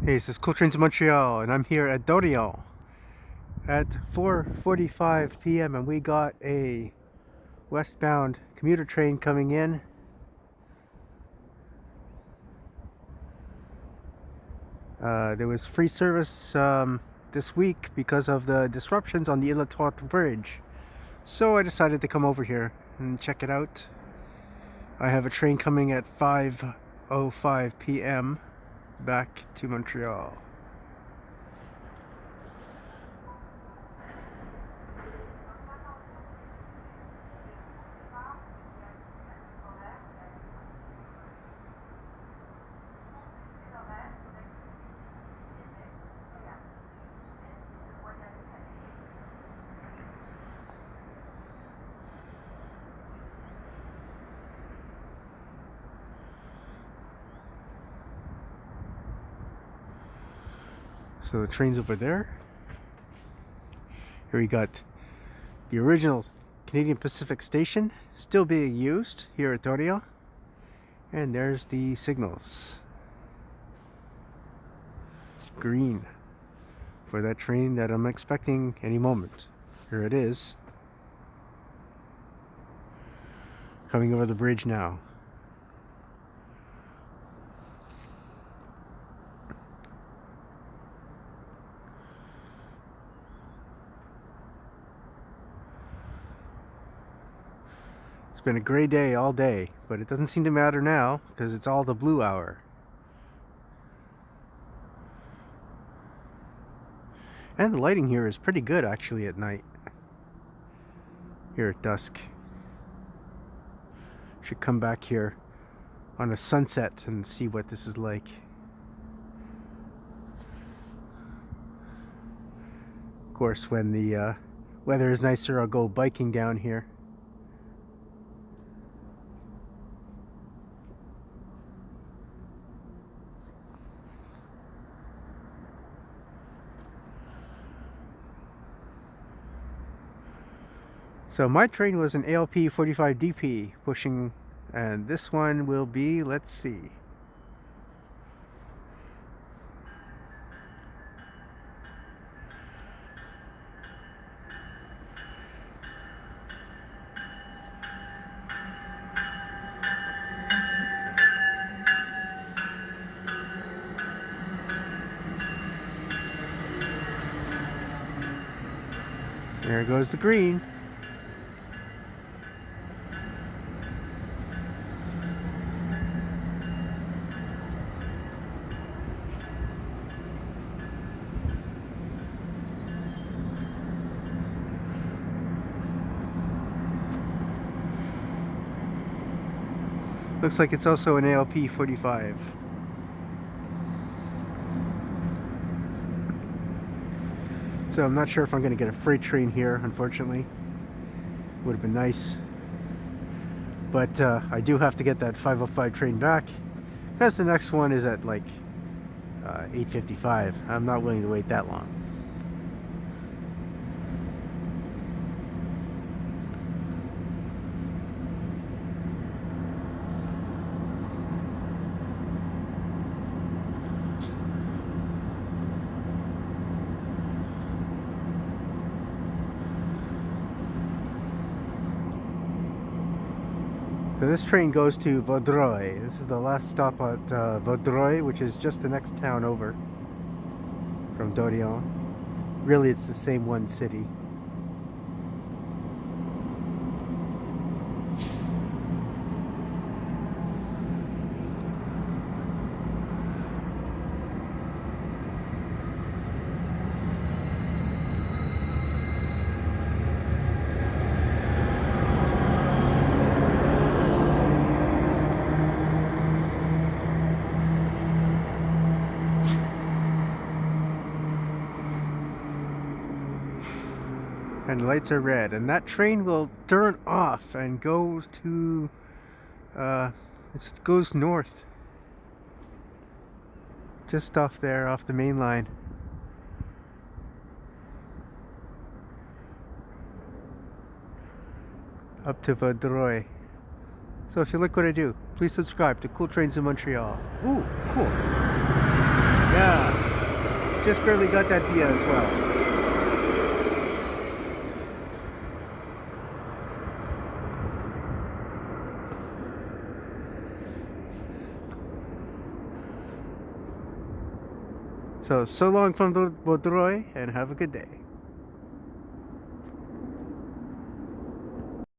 Hey, this is Cool Trains of Montreal, and I'm here at Dorion at 4:45 p.m. and we got a westbound commuter train coming in. There was free service this week because of the disruptions on the Vaudreuil bridge. So I decided to come over here and check it out. I have a train coming at 5:05 p.m. back to Montreal. So the train's over there. Here we got the original Canadian Pacific station still being used here at Dorion. And there's the signals. Green for that train that I'm expecting any moment. Here it is. Coming over the bridge now. It's been a gray day all day, but it doesn't seem to matter now because it's all the blue hour. And the lighting here is pretty good actually at night. Here at dusk. Should come back here on a sunset and see what this is like. Of course, when the weather is nicer, I'll go biking down here. So my train was an ALP 45DP pushing, and this one will be, let's see. There goes the green. Looks like it's also an ALP 45. So I'm not sure if I'm going to get a freight train here, unfortunately. Would have been nice. But I do have to get that 5:05 train back, because the next one is at like 8:55. I'm not willing to wait that long. So this train goes to Vaudreuil. This is the last stop at Vaudreuil, which is just the next town over from Dorion. Really, it's the same one city. And the lights are red, and that train will turn off and go to it goes north, just off there, off the main line. Up to Vaudreuil. So if you like what I do, please subscribe to Cool Trains in Montreal. Ooh, cool. Yeah, just barely got that via as well. So long from Vaudreuil, and have a good day.